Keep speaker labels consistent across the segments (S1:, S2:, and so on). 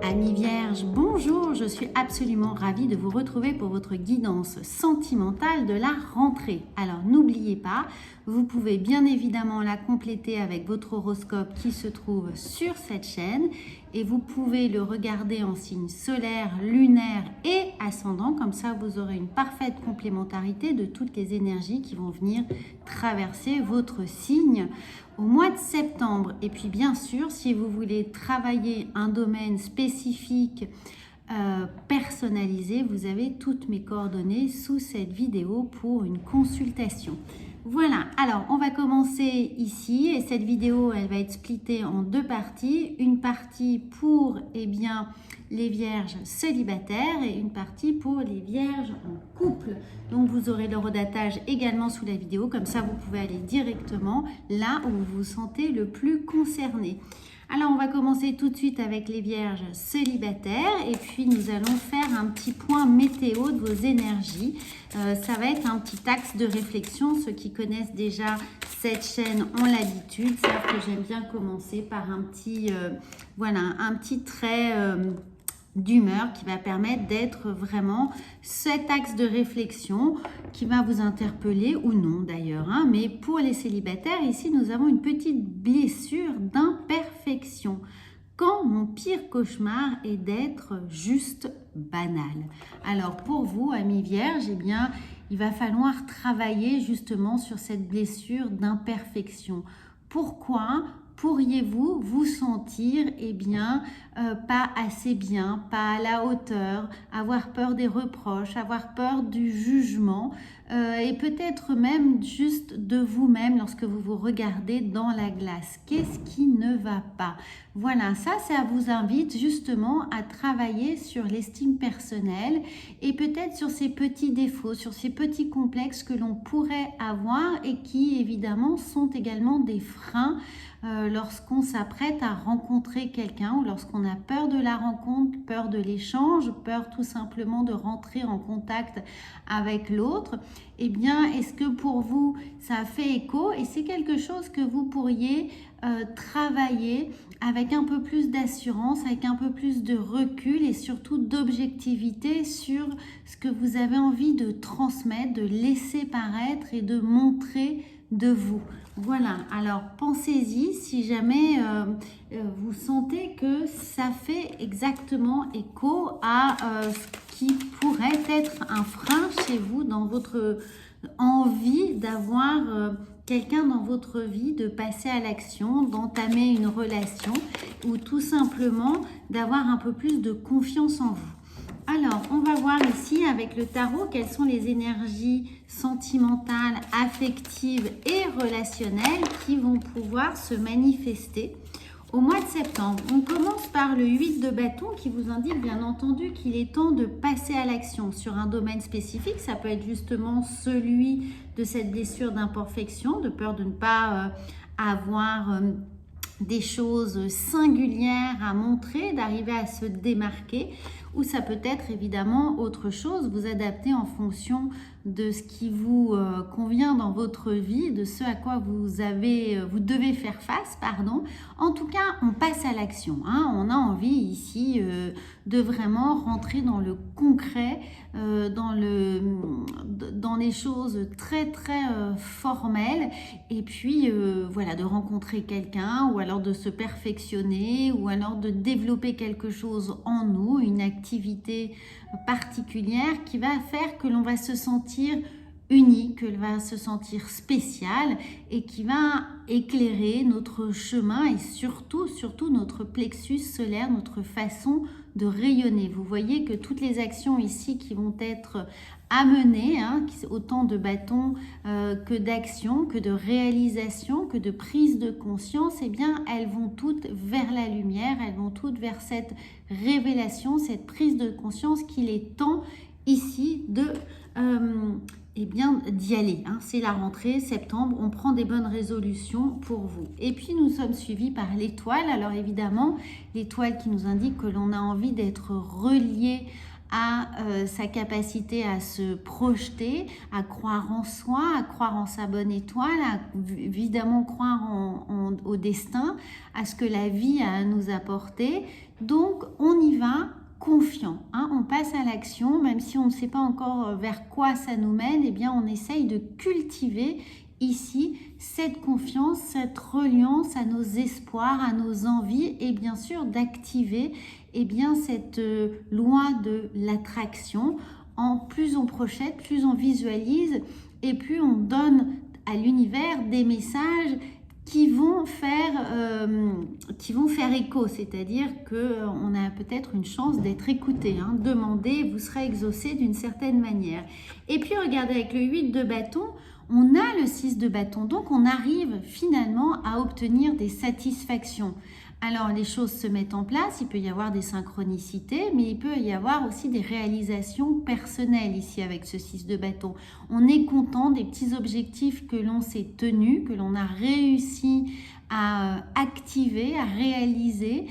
S1: Amis Vierges, bonjour, je suis absolument ravie de vous retrouver pour votre guidance sentimentale de la rentrée. Alors n'oubliez pas, vous pouvez bien évidemment la compléter avec votre horoscope qui se trouve sur cette chaîne et vous pouvez le regarder en signe solaire, lunaire et ascendant, comme ça vous aurez une parfaite complémentarité de toutes les énergies qui vont venir traverser votre signe au mois de septembre. Et puis bien sûr, si vous voulez travailler un domaine spécifique personnalisé, vous avez toutes mes coordonnées sous cette vidéo pour une consultation. Voilà, alors on va commencer ici et cette vidéo elle va être splittée en deux parties. Une partie pour les vierges célibataires et une partie pour les vierges en couple. Donc vous aurez l'horodatage également sous la vidéo, comme ça vous pouvez aller directement là où vous vous sentez le plus concerné. Alors on va commencer tout de suite avec les vierges célibataires et puis nous allons faire un petit point météo de vos énergies. Ça va être un petit axe de réflexion. Ceux qui connaissent déjà cette chaîne ont l'habitude, savent que j'aime bien commencer par un petit trait d'humeur qui va permettre d'être vraiment cet axe de réflexion qui va vous interpeller ou non d'ailleurs. Mais pour les célibataires, ici nous avons une petite blessure d'imperfection. Quand mon pire cauchemar est d'être juste banal. Alors pour vous, amis vierges, il va falloir travailler justement sur cette blessure d'imperfection. Pourquoi pourriez-vous vous sentir pas assez bien, pas à la hauteur, avoir peur des reproches, avoir peur du jugement et peut-être même juste de vous-même lorsque vous vous regardez dans la glace? Qu'est-ce qui ne va pas? Voilà, ça vous invite justement à travailler sur l'estime personnelle et peut-être sur ces petits défauts, sur ces petits complexes que l'on pourrait avoir et qui évidemment sont également des freins lorsqu'on s'apprête à rencontrer quelqu'un ou lorsqu'on a peur de la rencontre, peur de l'échange, peur tout simplement de rentrer en contact avec l'autre. Est-ce que pour vous ça fait écho et c'est quelque chose que vous pourriez travailler avec un peu plus d'assurance, avec un peu plus de recul et surtout d'objectivité sur ce que vous avez envie de transmettre, de laisser paraître et de montrer de vous. Voilà, alors pensez-y si jamais vous sentez que ça fait exactement écho à ce qui pourrait être un frein chez vous dans votre envie d'avoir quelqu'un dans votre vie, de passer à l'action, d'entamer une relation ou tout simplement d'avoir un peu plus de confiance en vous. Alors, on va voir ici avec le tarot quelles sont les énergies sentimentales, affectives et relationnelles qui vont pouvoir se manifester au mois de septembre. On commence par le 8 de bâton qui vous indique bien entendu qu'il est temps de passer à l'action sur un domaine spécifique. Ça peut être justement celui de cette blessure d'imperfection, de peur de ne pas avoir des choses singulières à montrer, d'arriver à se démarquer, ou ça peut être évidemment autre chose, vous adapter en fonction de ce qui vous convient dans votre vie, de ce à quoi vous devez faire face, En tout cas, on passe à l'action. On a envie ici de vraiment rentrer dans le concret, dans les choses très très formelles, et puis de rencontrer quelqu'un, ou alors de se perfectionner, ou alors de développer quelque chose en nous, une activité particulière qui va faire que l'on va se sentir unique, que l'on va se sentir spécial et qui va éclairer notre chemin et surtout notre plexus solaire, notre façon de rayonner. Vous voyez que toutes les actions ici qui vont être amenées, autant de bâtons que d'actions, que de réalisations, que de prise de conscience, elles vont toutes vers la lumière, elles vont toutes vers cette révélation, cette prise de conscience qu'il est temps ici d'y aller. C'est la rentrée, septembre, on prend des bonnes résolutions pour vous. Et puis nous sommes suivis par l'étoile. Alors évidemment, l'étoile qui nous indique que l'on a envie d'être relié à sa capacité à se projeter, à croire en soi, à croire en sa bonne étoile, à évidemment croire au destin, à ce que la vie a à nous apporter. Donc on y va confiant, hein, on passe à l'action, même si on ne sait pas encore vers quoi ça nous mène, eh bien on essaye de cultiver ici cette confiance, cette reliance à nos espoirs, à nos envies et bien sûr d'activer cette loi de l'attraction. Plus on projette, plus on visualise et plus on donne à l'univers des messages qui vont faire écho, c'est-à-dire qu'on a peut-être une chance d'être écouté. Hein. Demandez, vous serez exaucé d'une certaine manière. Et puis regardez, avec le 8 de bâton, on a le 6 de bâton, donc on arrive finalement à obtenir des satisfactions. Alors les choses se mettent en place, il peut y avoir des synchronicités, mais il peut y avoir aussi des réalisations personnelles ici avec ce 6 de bâton. On est content des petits objectifs que l'on s'est tenus, que l'on a réussi à activer, à réaliser.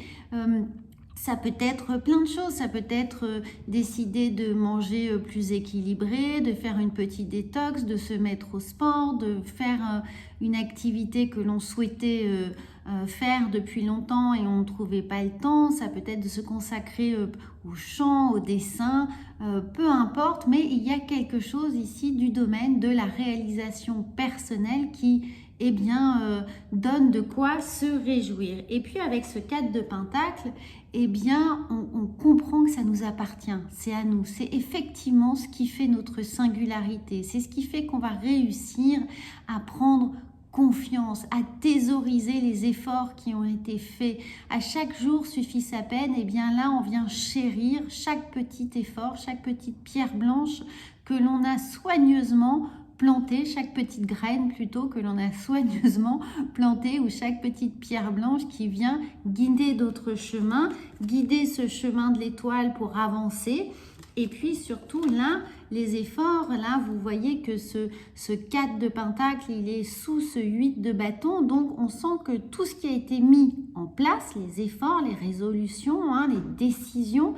S1: Ça peut être plein de choses, ça peut être décider de manger plus équilibré, de faire une petite détox, de se mettre au sport, de faire une activité que l'on souhaitait faire depuis longtemps et on ne trouvait pas le temps. Ça peut être de se consacrer au chant, au dessin, peu importe, mais il y a quelque chose ici du domaine de la réalisation personnelle qui donne de quoi se réjouir. Et puis avec ce 4 de Pentacle, on comprend que ça nous appartient, c'est à nous, c'est effectivement ce qui fait notre singularité, c'est ce qui fait qu'on va réussir à prendre confiance, à thésauriser les efforts qui ont été faits. À chaque jour suffit sa peine, là on vient chérir chaque petit effort, chaque petite pierre blanche que l'on a soigneusement planter, chaque petite graine plutôt que l'on a soigneusement plantée, ou chaque petite pierre blanche qui vient guider d'autres chemins, guider ce chemin de l'étoile pour avancer. Et puis surtout là, les efforts, là vous voyez que ce 4 de Pentacle, il est sous ce 8 de bâton, donc on sent que tout ce qui a été mis en place, les efforts, les résolutions, les décisions,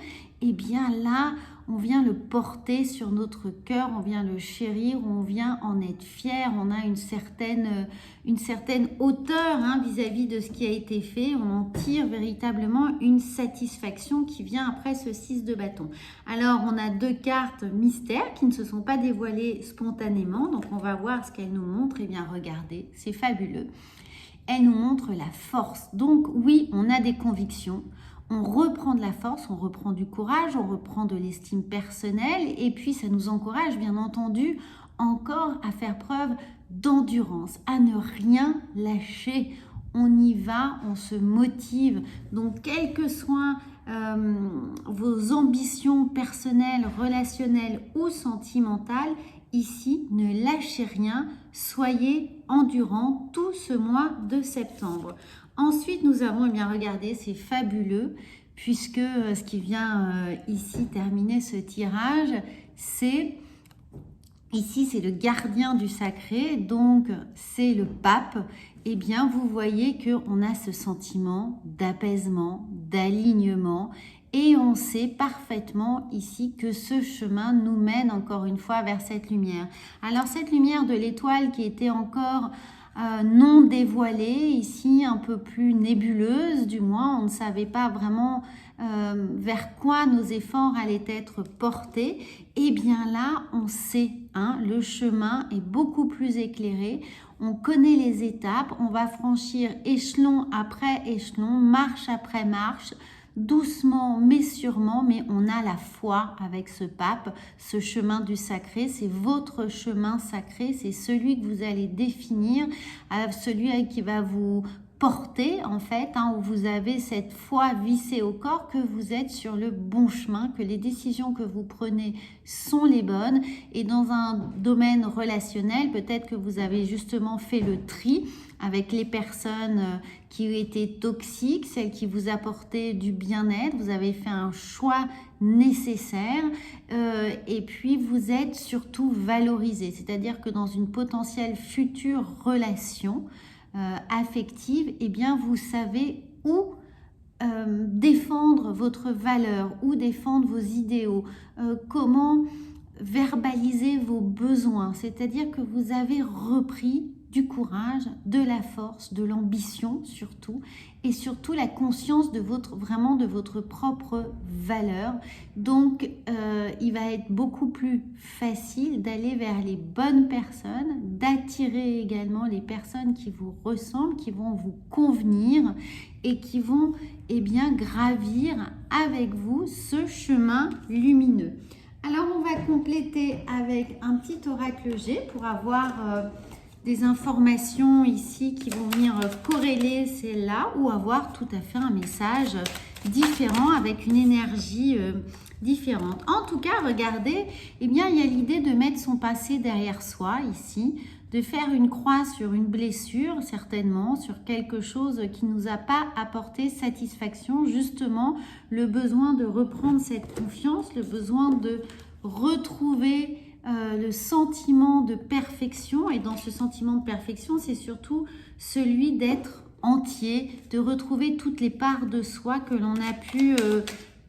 S1: là, on vient le porter sur notre cœur, on vient le chérir, on vient en être fier, on a une certaine hauteur vis-à-vis de ce qui a été fait, on en tire véritablement une satisfaction qui vient après ce 6 de bâton. Alors, on a 2 cartes mystères qui ne se sont pas dévoilées spontanément, donc on va voir ce qu'elles nous montrent. Regardez, c'est fabuleux. Elles nous montrent la force. Donc oui, on a des convictions. On reprend de la force, on reprend du courage, on reprend de l'estime personnelle et puis ça nous encourage bien entendu encore à faire preuve d'endurance, à ne rien lâcher. On y va, on se motive. Donc quelles que soient vos ambitions personnelles, relationnelles ou sentimentales, ici, ne lâchez rien, soyez endurants tout ce mois de septembre. Ensuite, nous avons, regardez, c'est fabuleux, puisque ce qui vient ici terminer ce tirage, c'est le gardien du sacré, donc c'est le pape. Vous voyez qu'on a ce sentiment d'apaisement, d'alignement, et on sait parfaitement ici que ce chemin nous mène encore une fois vers cette lumière. Alors cette lumière de l'étoile qui était encore non dévoilée, ici un peu plus nébuleuse, du moins on ne savait pas vraiment vers quoi nos efforts allaient être portés, là on sait, le chemin est beaucoup plus éclairé, on connaît les étapes, on va franchir échelon après échelon, marche après marche, doucement mais sûrement, mais on a la foi avec ce pape, ce chemin du sacré, c'est votre chemin sacré, c'est celui que vous allez définir, celui qui va vous porter en fait, où vous avez cette foi vissée au corps que vous êtes sur le bon chemin, que les décisions que vous prenez sont les bonnes. Et dans un domaine relationnel, peut-être que vous avez justement fait le tri avec les personnes qui étaient toxiques, celles qui vous apportaient du bien-être, vous avez fait un choix nécessaire et puis vous êtes surtout valorisé, c'est-à-dire que dans une potentielle future relation affective, vous savez où défendre défendre votre valeur ou défendre vos idéaux, comment verbaliser vos besoins, c'est-à-dire que vous avez repris du courage, de la force, de l'ambition surtout, et surtout la conscience de vraiment de votre propre valeur. Donc, il va être beaucoup plus facile d'aller vers les bonnes personnes, d'attirer également les personnes qui vous ressemblent, qui vont vous convenir et qui vont bien gravir avec vous ce chemin lumineux. Alors, on va compléter avec un petit oracle G pour avoir des informations ici qui vont venir corréler celle-là ou avoir tout à fait un message différent avec une énergie différente. En tout cas, regardez, il y a l'idée de mettre son passé derrière soi ici, de faire une croix sur une blessure certainement, sur quelque chose qui ne nous a pas apporté satisfaction, justement le besoin de reprendre cette confiance, le besoin de retrouver le sentiment de perfection, et dans ce sentiment de perfection, c'est surtout celui d'être entier, de retrouver toutes les parts de soi que l'on a pu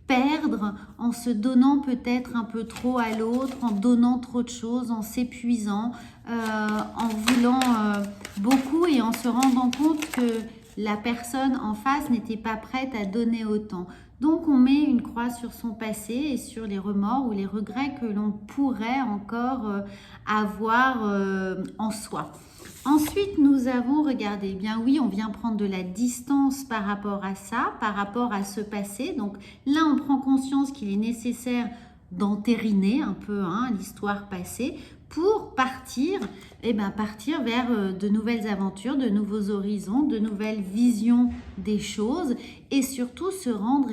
S1: perdre en se donnant peut-être un peu trop à l'autre, en donnant trop de choses, en s'épuisant, en voulant beaucoup et en se rendant compte que la personne en face n'était pas prête à donner autant. Donc, on met une croix sur son passé et sur les remords ou les regrets que l'on pourrait encore avoir en soi. Ensuite, nous avons regardé, bien oui, on vient prendre de la distance par rapport à ça, par rapport à ce passé. Donc là, on prend conscience qu'il est nécessaire d'entériner un peu l'histoire passée pour partir, partir vers de nouvelles aventures, de nouveaux horizons, de nouvelles visions des choses et surtout se rendre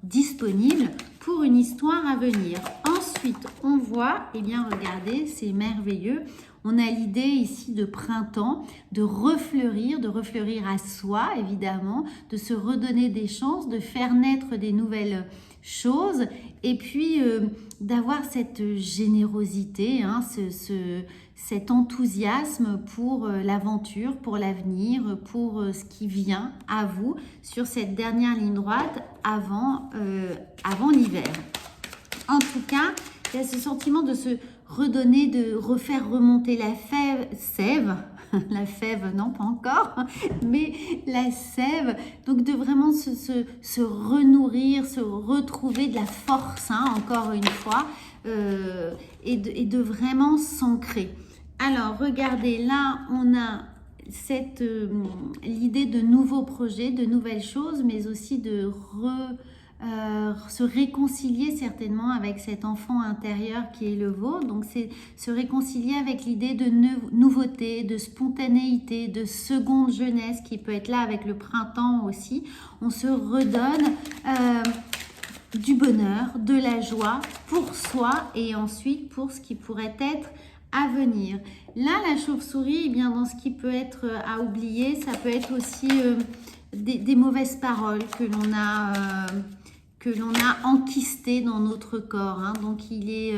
S1: disponible pour une histoire à venir. Ensuite, on voit, regardez, c'est merveilleux. On a l'idée ici de printemps, de refleurir à soi, évidemment, de se redonner des chances, de faire naître des nouvelles choses et puis d'avoir cette générosité, cet enthousiasme pour l'aventure, pour l'avenir, pour ce qui vient à vous sur cette dernière ligne droite avant l'hiver. En tout cas, il y a ce sentiment de se redonner, de refaire remonter la sève, la fève, non pas encore, mais la sève, donc de vraiment se renourrir, se retrouver de la force, encore une fois, et de vraiment s'ancrer. Alors, regardez, là, on a l'idée de nouveaux projets, de nouvelles choses, mais aussi de se réconcilier certainement avec cet enfant intérieur qui est le vôtre. Donc, c'est se réconcilier avec l'idée de nouveauté, de spontanéité, de seconde jeunesse qui peut être là avec le printemps aussi. On se redonne du bonheur, de la joie pour soi et ensuite pour ce qui pourrait être à venir. Là, la chauve-souris, dans ce qui peut être à oublier, ça peut être aussi des mauvaises paroles que l'on a enquistées dans notre corps. Donc, il est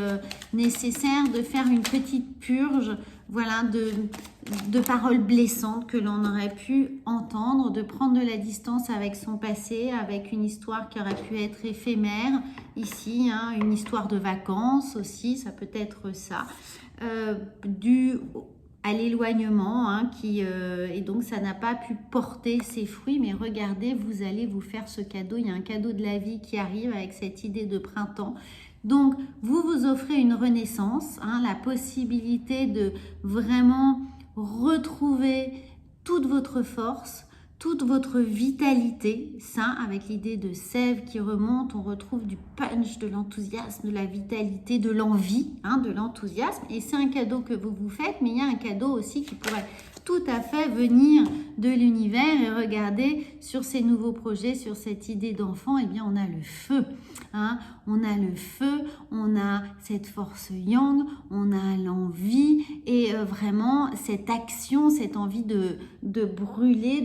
S1: nécessaire de faire une petite purge, de paroles blessantes que l'on aurait pu entendre, de prendre de la distance avec son passé, avec une histoire qui aurait pu être éphémère. Ici, une histoire de vacances aussi, ça peut être ça. Dû à l'éloignement et donc ça n'a pas pu porter ses fruits, mais regardez, vous allez vous faire ce cadeau, il y a un cadeau de la vie qui arrive avec cette idée de printemps. Donc vous offrez une renaissance, la possibilité de vraiment retrouver toute votre force, toute votre vitalité, ça avec l'idée de sève qui remonte, on retrouve du punch, de l'enthousiasme, de la vitalité, de l'envie, de l'enthousiasme, et c'est un cadeau que vous vous faites, mais il y a un cadeau aussi qui pourrait tout à fait venir de l'univers. Et regardez, sur ces nouveaux projets, sur cette idée d'enfant, on a le feu, on a le feu, on a cette force yang, on a l'envie et vraiment cette action, cette envie de brûler,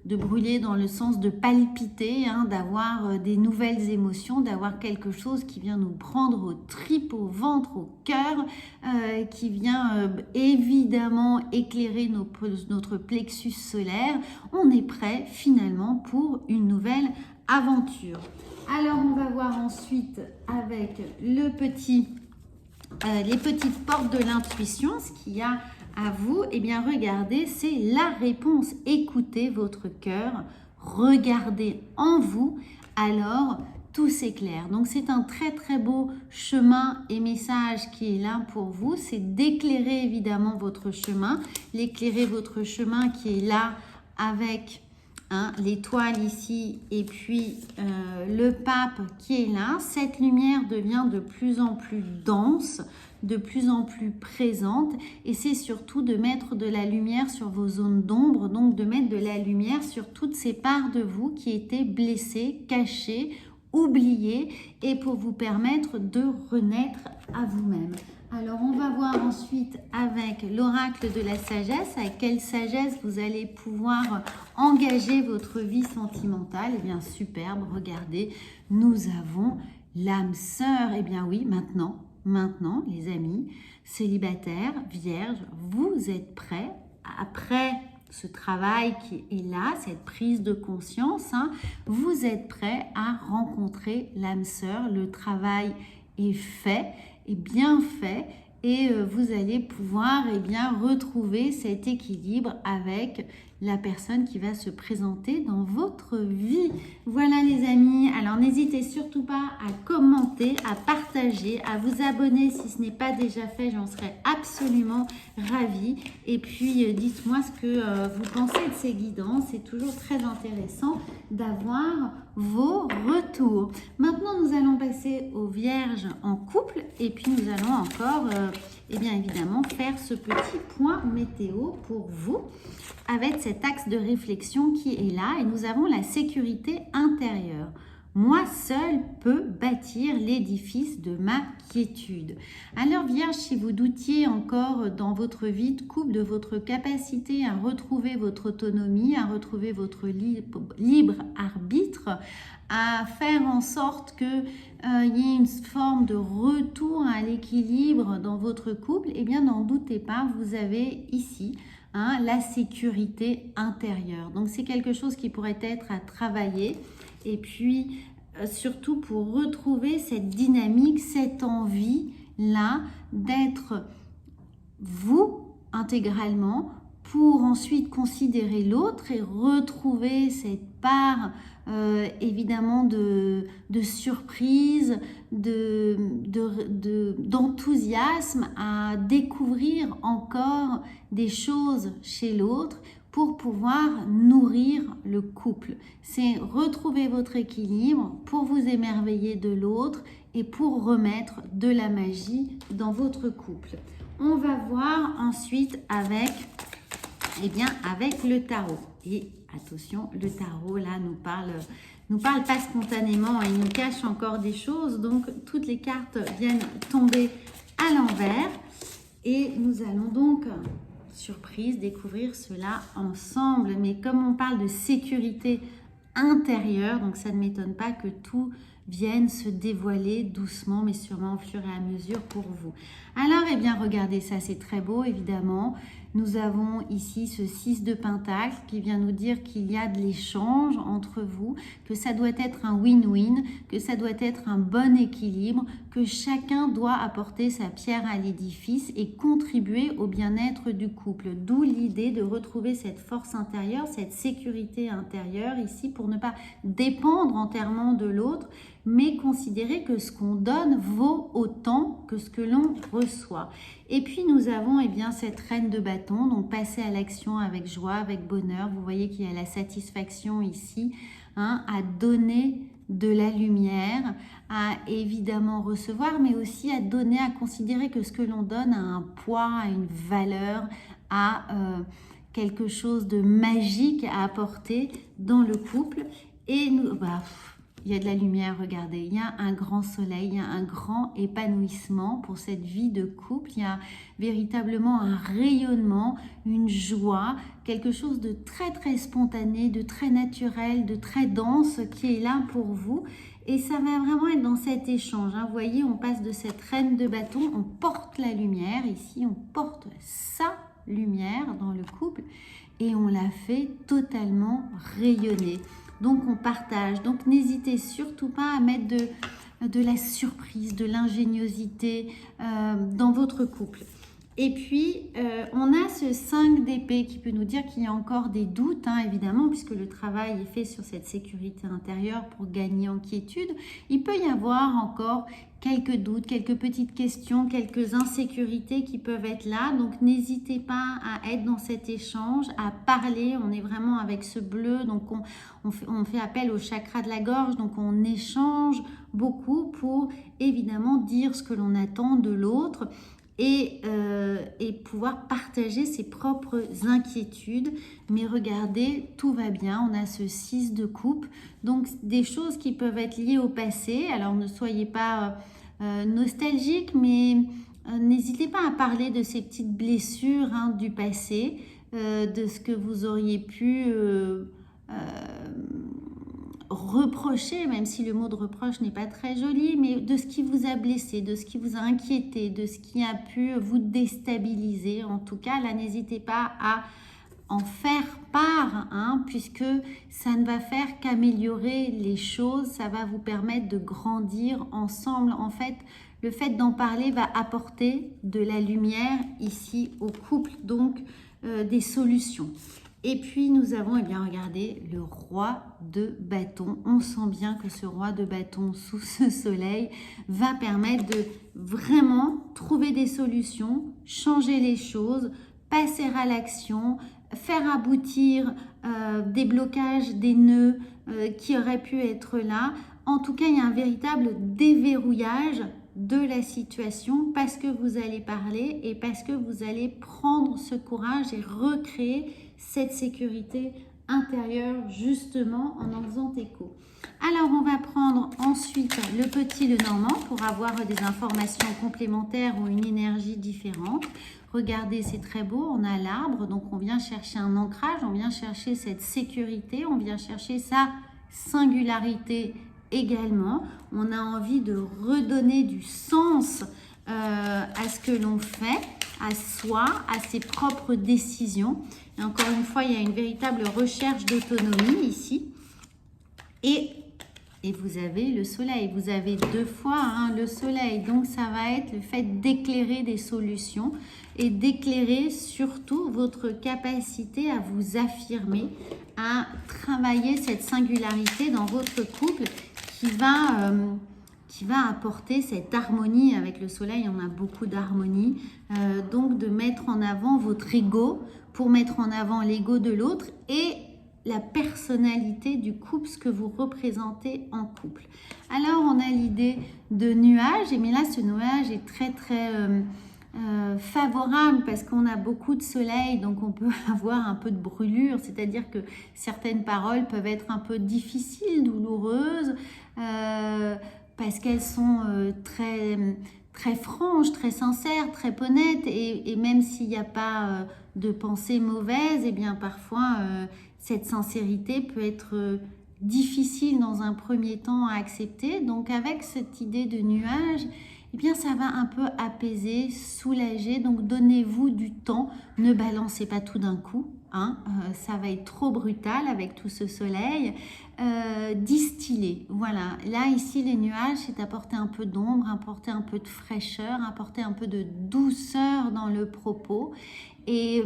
S1: de brûler dans le sens de palpiter, d'avoir des nouvelles émotions, d'avoir quelque chose qui vient nous prendre aux tripes, au ventre, au cœur, qui vient évidemment éclairer notre plexus solaire. On est prêt finalement pour une nouvelle aventure. Alors, on va voir ensuite avec les petites portes de l'intuition, ce qu'il y a à vous. Eh bien, regardez, c'est la réponse. Écoutez votre cœur, regardez en vous, alors tout s'éclaire. Donc, c'est un très, très beau chemin et message qui est là pour vous. C'est d'éclairer évidemment votre chemin, l'éclairer votre chemin qui est là avec l'étoile ici et puis le pape qui est là. Cette lumière devient de plus en plus dense, de plus en plus présente, et c'est surtout de mettre de la lumière sur vos zones d'ombre, donc de mettre de la lumière sur toutes ces parts de vous qui étaient blessées, cachées, oubliées, et pour vous permettre de renaître à vous-même. Alors, on va voir ensuite avec l'oracle de la sagesse, avec quelle sagesse vous allez pouvoir engager votre vie sentimentale. Eh bien, superbe, regardez, nous avons l'âme sœur. Eh bien oui, maintenant, les amis, célibataires, vierges, vous êtes prêts après ce travail qui est là, cette prise de conscience, vous êtes prêts à rencontrer l'âme sœur. Le travail est fait, est bien fait, et vous allez pouvoir retrouver cet équilibre avec la personne qui va se présenter dans votre vie. Voilà les amis, alors n'hésitez surtout pas à commenter, à partager, à vous abonner si ce n'est pas déjà fait, j'en serais absolument ravie. Et puis dites-moi ce que vous pensez de ces guidances, c'est toujours très intéressant d'avoir vos retours. Maintenant nous allons passer aux vierges en couple et puis nous allons encore évidemment faire ce petit point météo pour vous avec cet axe de réflexion qui est là, et nous avons la sécurité intérieure. Moi seul peux bâtir l'édifice de ma quiétude. Alors Vierge, si vous doutiez encore dans votre vie de couple de votre capacité à retrouver votre autonomie, à retrouver votre libre arbitre, à faire en sorte qu'il y ait une forme de retour à l'équilibre dans votre couple, eh bien n'en doutez pas, vous avez ici la sécurité intérieure. Donc c'est quelque chose qui pourrait être à travailler, et puis surtout pour retrouver cette dynamique, cette envie-là d'être vous intégralement, pour ensuite considérer l'autre et retrouver cette part évidemment de surprise, d'enthousiasme à découvrir encore des choses chez l'autre pour pouvoir nourrir le couple. C'est retrouver votre équilibre pour vous émerveiller de l'autre et pour remettre de la magie dans votre couple. On va voir ensuite avec le tarot. Et attention, le tarot là nous parle pas spontanément, il nous cache encore des choses, donc toutes les cartes viennent tomber à l'envers et nous allons donc, surprise, découvrir cela ensemble. Mais comme on parle de sécurité intérieure, donc ça ne m'étonne pas que tout vienne se dévoiler doucement mais sûrement au fur et à mesure pour vous. Alors regardez, ça c'est très beau évidemment. Nous avons ici ce 6 de Pentacle qui vient nous dire qu'il y a de l'échange entre vous, que ça doit être un win-win, que ça doit être un bon équilibre, que chacun doit apporter sa pierre à l'édifice et contribuer au bien-être du couple. D'où l'idée de retrouver cette force intérieure, cette sécurité intérieure ici pour ne pas dépendre entièrement de l'autre, mais considérer que ce qu'on donne vaut autant que ce que l'on reçoit. Et puis nous avons cette reine de bâton, donc passer à l'action avec joie, avec bonheur. Vous voyez qu'il y a la satisfaction ici, à donner de la lumière, à évidemment recevoir, mais aussi à donner, à considérer que ce que l'on donne a un poids, a une valeur, a quelque chose de magique à apporter dans le couple. Et nous... il y a de la lumière, regardez, il y a un grand soleil, il y a un grand épanouissement pour cette vie de couple, il y a véritablement un rayonnement, une joie, quelque chose de très très spontané, de très naturel, de très dense qui est là pour vous. Et ça va vraiment être dans cet échange. Vous voyez, on passe de cette reine de bâton, on porte la lumière, ici on porte sa lumière dans le couple et on la fait totalement rayonner. donc on partage. Donc n'hésitez surtout pas à mettre de la surprise, de l'ingéniosité dans votre couple. Et puis, on a ce 5 d'épée qui peut nous dire qu'il y a encore des doutes, hein, évidemment, puisque le travail est fait sur cette sécurité intérieure pour gagner en quiétude. Il peut y avoir encore quelques doutes, quelques petites questions, quelques insécurités qui peuvent être là. Donc, n'hésitez pas à être dans cet échange, à parler. On est vraiment avec ce bleu, donc on fait appel au chakra de la gorge. Donc, on échange beaucoup pour, évidemment, dire ce que l'on attend de l'autre. Et pouvoir partager ses propres inquiétudes. Mais regardez, tout va bien, on a ce 6 de coupe, donc des choses qui peuvent être liées au passé. Alors ne soyez pas nostalgique, mais n'hésitez pas à parler de ces petites blessures, hein, du passé, de ce que vous auriez pu reprocher, même si le mot de reproche n'est pas très joli, mais de ce qui vous a blessé, de ce qui vous a inquiété, de ce qui a pu vous déstabiliser. En tout cas, là, n'hésitez pas à en faire part, hein, puisque ça ne va faire qu'améliorer les choses, ça va vous permettre de grandir ensemble. En fait, le fait d'en parler va apporter de la lumière ici au couple, donc des solutions. Et puis nous avons, eh bien, regardez, le roi de bâton. On sent bien que ce roi de bâton sous ce soleil va permettre de vraiment trouver des solutions, changer les choses, passer à l'action, faire aboutir des blocages, des nœuds qui auraient pu être là. En tout cas, il y a un véritable déverrouillage de la situation parce que vous allez parler et parce que vous allez prendre ce courage et recréer cette sécurité intérieure justement en faisant écho. Alors on va prendre ensuite le petit Lenormand pour avoir des informations complémentaires ou une énergie différente. Regardez, c'est très beau, on a l'arbre, donc on vient chercher un ancrage, on vient chercher cette sécurité, on vient chercher sa singularité également. On a envie de redonner du sens à ce que l'on fait, à soi, à ses propres décisions. Et encore une fois, il y a une véritable recherche d'autonomie ici. Et vous avez le soleil, vous avez 2 fois, hein, le soleil. Donc, ça va être le fait d'éclairer des solutions et d'éclairer surtout votre capacité à vous affirmer, à travailler cette singularité dans votre couple qui va apporter cette harmonie. Avec le soleil, on a beaucoup d'harmonie. Donc, de mettre en avant votre ego pour mettre en avant l'ego de l'autre et la personnalité du couple, ce que vous représentez en couple. Alors, on a l'idée de nuage, et mais là, ce nuage est très, très favorable parce qu'on a beaucoup de soleil, donc on peut avoir un peu de brûlure, c'est-à-dire que certaines paroles peuvent être un peu difficiles, douloureuses, parce qu'elles sont très franches, très sincères, très honnêtes, et même s'il n'y a pas de pensée mauvaise, et bien parfois cette sincérité peut être difficile dans un premier temps à accepter. Donc avec cette idée de nuage, eh bien ça va un peu apaiser, soulager. Donc donnez-vous du temps, ne balancez pas tout d'un coup, hein, ça va être trop brutal avec tout ce soleil. Distiller, voilà. Là ici les nuages, c'est apporter un peu d'ombre, apporter un peu de fraîcheur, apporter un peu de douceur dans le propos. Et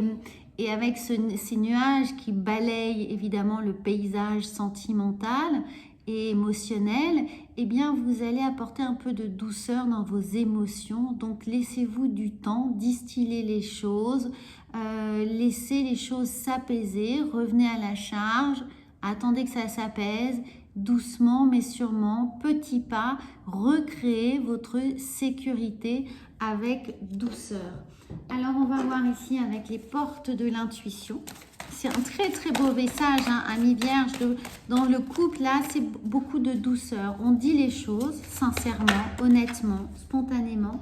S1: avec ces nuages qui balayent évidemment le paysage sentimental et émotionnel, eh bien vous allez apporter un peu de douceur dans vos émotions. Donc laissez-vous du temps, distillez les choses, laissez les choses s'apaiser, revenez à la charge, attendez que ça s'apaise, doucement mais sûrement, petits pas, recréez votre sécurité avec douceur. Alors on va voir ici avec les portes de l'intuition. C'est un très très beau message, hein, amis vierges. Dans le couple, là, c'est beaucoup de douceur. On dit les choses sincèrement, honnêtement, spontanément.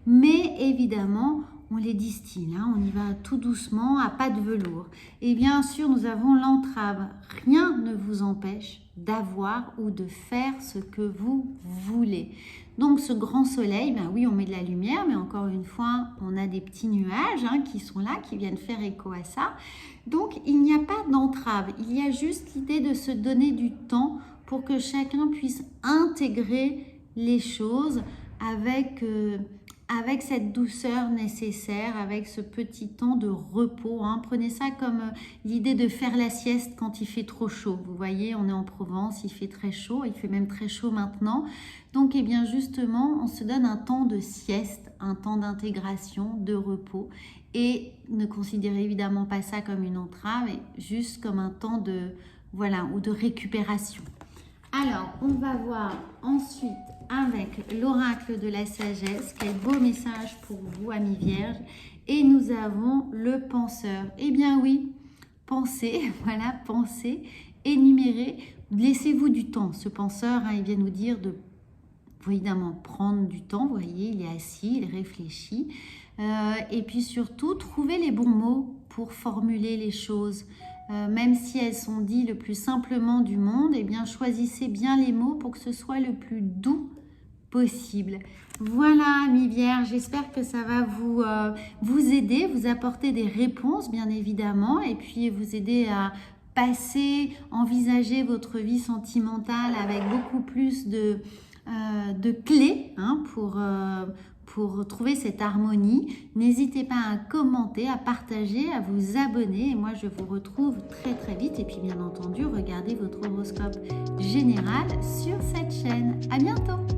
S1: Mais évidemment, on les distille, hein, on y va tout doucement, à pas de velours. Et bien sûr, nous avons l'entrave. Rien ne vous empêche d'avoir ou de faire ce que vous voulez. Donc ce grand soleil, ben oui, on met de la lumière, mais encore une fois, on a des petits nuages hein, qui sont là, qui viennent faire écho à ça. Donc il n'y a pas d'entrave, il y a juste l'idée de se donner du temps pour que chacun puisse intégrer les choses avec cette douceur nécessaire, avec ce petit temps de repos. Hein. Prenez ça comme l'idée de faire la sieste quand il fait trop chaud. Vous voyez, on est en Provence, il fait très chaud, il fait même très chaud maintenant. Donc, eh bien, justement, on se donne un temps de sieste, un temps d'intégration, de repos. Et ne considérez évidemment pas ça comme une entrave, mais juste comme un temps de, voilà, ou de récupération. Alors, on va voir ensuite avec l'oracle de la sagesse, quel beau message pour vous, amis vierges. Et nous avons le penseur. Eh bien oui, pensez, voilà, pensez, énumérez, laissez-vous du temps. Ce penseur, hein, il vient nous dire de, évidemment, prendre du temps. Vous voyez, il est assis, il réfléchit. Et puis surtout, trouvez les bons mots pour formuler les choses. Même si elles sont dites le plus simplement du monde, eh bien, choisissez bien les mots pour que ce soit le plus doux possible. Voilà, amis vierges, j'espère que ça va vous aider, vous apporter des réponses, bien évidemment, et puis vous aider à passer, envisager votre vie sentimentale avec beaucoup plus de clés hein, pour trouver cette harmonie. N'hésitez pas à commenter, à partager, à vous abonner. Et moi, je vous retrouve très très vite. Et puis, bien entendu, regardez votre horoscope général sur cette chaîne. À bientôt!